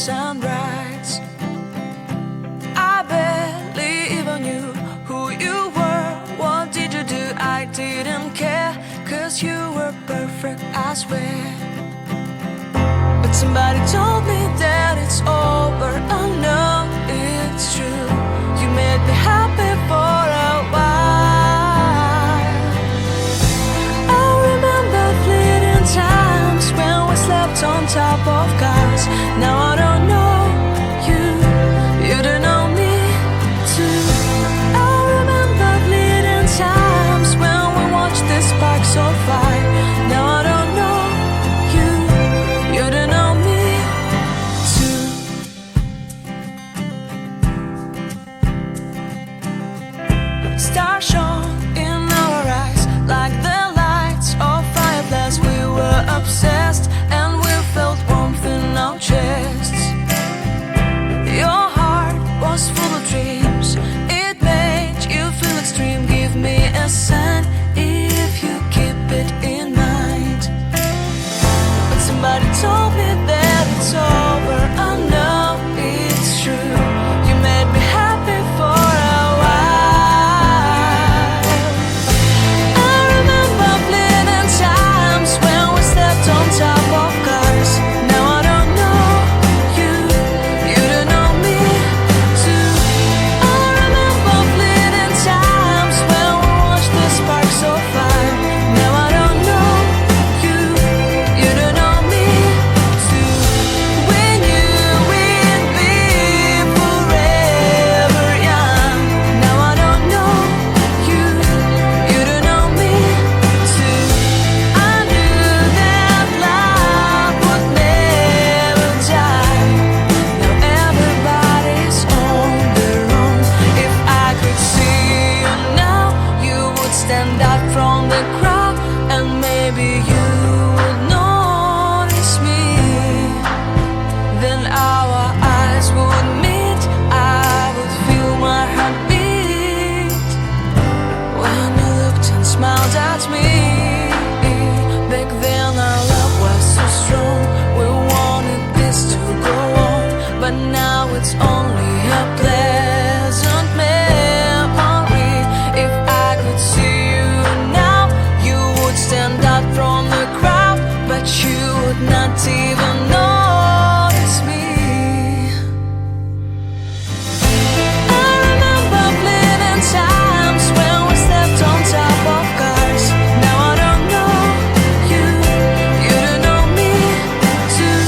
sunrise. I barely even knew who you were. What did you do? I didn't care, 'cause you were perfect, I swear. But somebody told me that it's over. I know it's true. You made me happy for a while. I remember fleeting times when we slept on top of cars. Now I don't know you, you don't know me too. I remember fleeting times when we watched the sparks so fire. Now I don't know you, you don't know me too. Stars shone in our eyes like the lights of fireflies. We were obsessed and we felt warmth in our chests. Your heart was full of dreams. It made you feel extreme. Give me a sign if you keep it in mind. But somebody told me that it's over. I know it's true. You made me happy for a while. I remember fleeting times when we slept on top of cars. Now I don't know you, you don't know me too. I remember fleeting times when we watched the sparks so fire. Now I don't know you, you don't know me too. We knew we'd be forever young. Now I don't know you, you don't know me too. I knew that love would never die. Now everybody's on their own. If I could see you now, you would stand out from the crowd, and maybe you would notice me. Then our eyes would meet. I would feel my heart beat when you looked and smiled at me. Back then our love was so strong. We wanted this to go on, but now it's only a pleasant memory. If I could see you now, you would stand out from the crowd, but you would not even notice me. I remember fleeting times when we slept on top of cars. Now I don't know you, you don't know me too.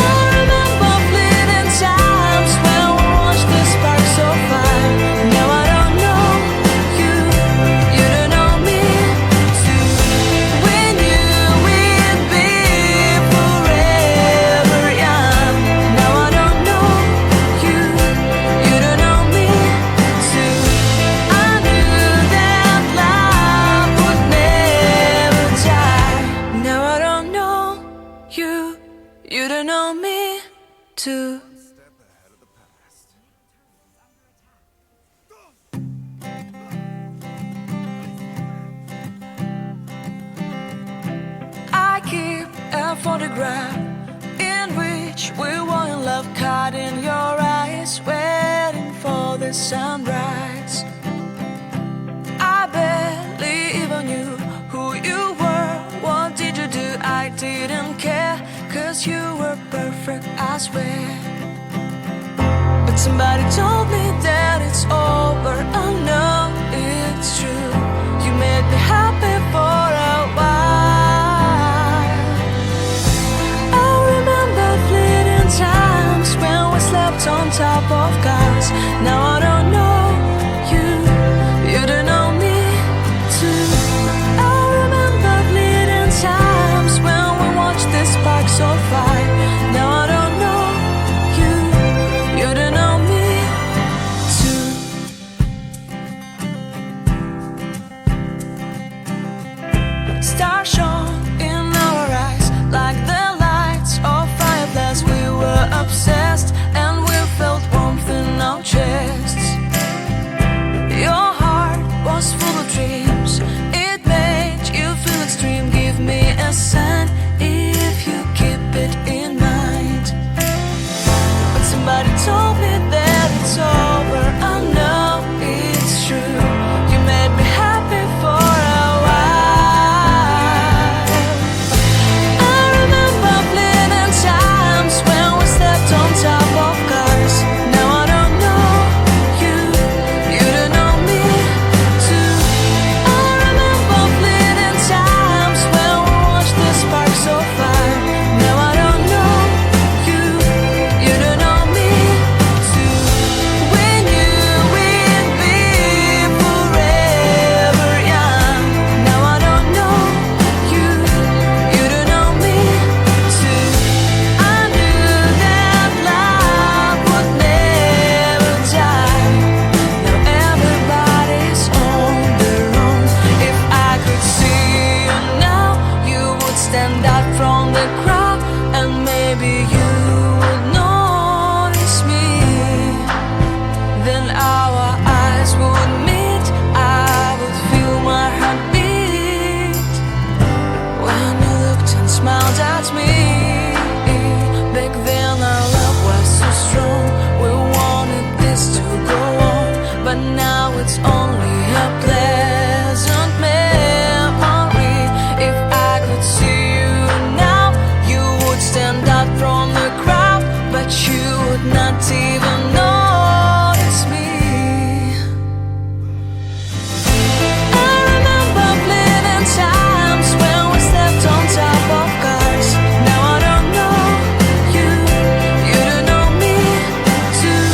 I remember fleeting times when we watched the sparks so fire. Now I don't know you, you don't know me too. We knew we'd be forever young. Now I don't know you, you don't know me too. I knew that love would never die. Now I don't know you, you don't know me too. I keep a photograph in which we were in love, caught in your eyes, waiting for the sunrise. I barely even knew who you were. What did you do? I didn't care, 'cause you were perfect, I swear. But somebody told me that it's over. I know it's true. You made me happy for a while. I remember fleeting times when we slept on top of cars. Now I don't know you, you don't know me too. I remember fleeting times when we watched the sparks so fire. Now I don't know you, you don't know me too. Stars shone in our eyes like the lights of fireflies. We were obsessed and we felt warmth in our chests. Your heart was full of dreams. It made you feel extreme. Give me a sign if you keep it in mind. stand out from the crowd, and maybe you would notice me. Then our eyes would meet, I would feel my heart beat when you looked and smiled at me. Back then our love was so strong, we wanted this to go on, but now it's only a pleasant memory. If I could see you now, you would stand out from the crowd, but you would not even notice me. I remember fleeting times when we slept on top of cars. Now I don't know you, you don't know me too.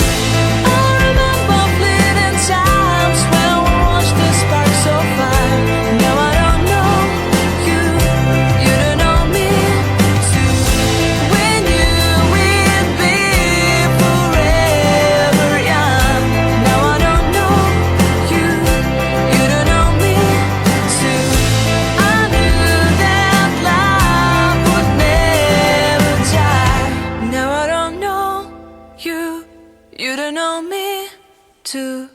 I remember fleeting times when we watched the spark so far. Now I don't know you, you don't know me too. We knew we'd be forever young. Now I don't know you, you don't know me too. I knew that love would never die. Now I don't know you, you don't know me too.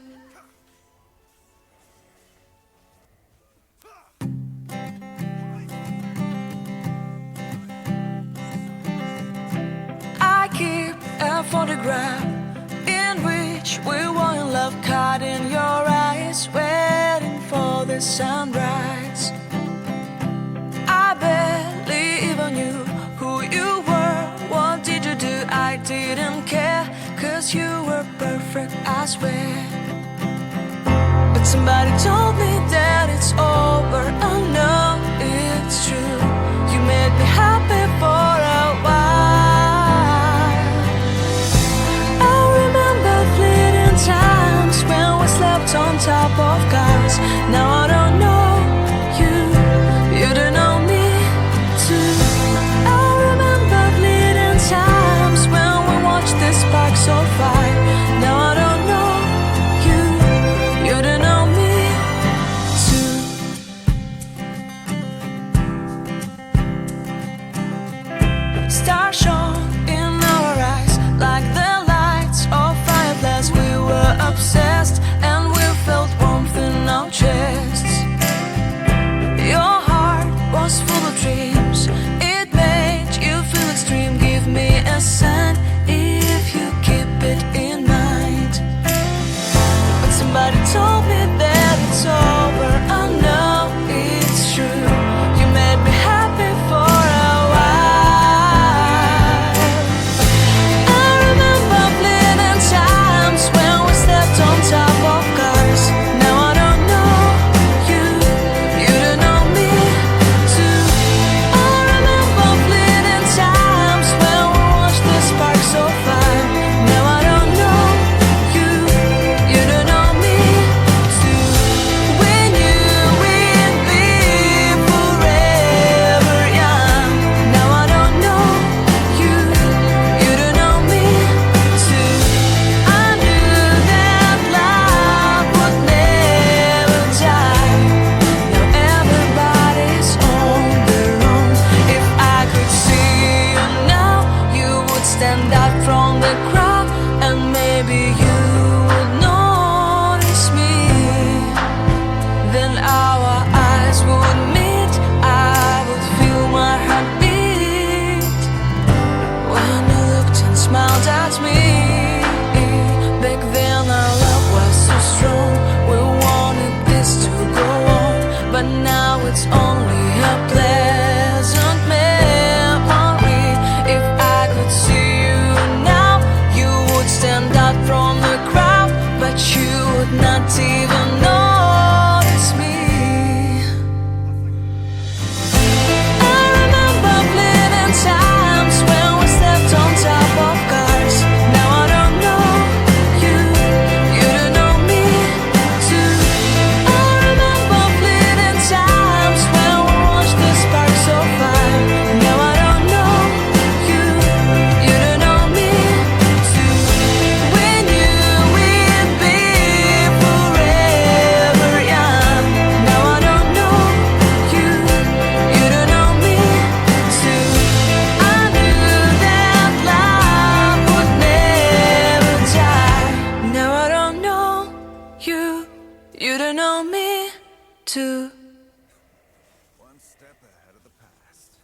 I keep a photograph in which we were in love, caught in your eyes, waiting for the sunrise. I barely even knew who you were. What did you do? I didn't care, 'cause you were perfect, I swear. But somebody told me that it's over. I know it's true. You made me happy for a while. I remember fleeting times when we slept on top of cars. Now I don't know you, you don't know me too. I remember fleeting times when we watched the spark so far. Now I don't know you, you don't know me too. ahead of the past.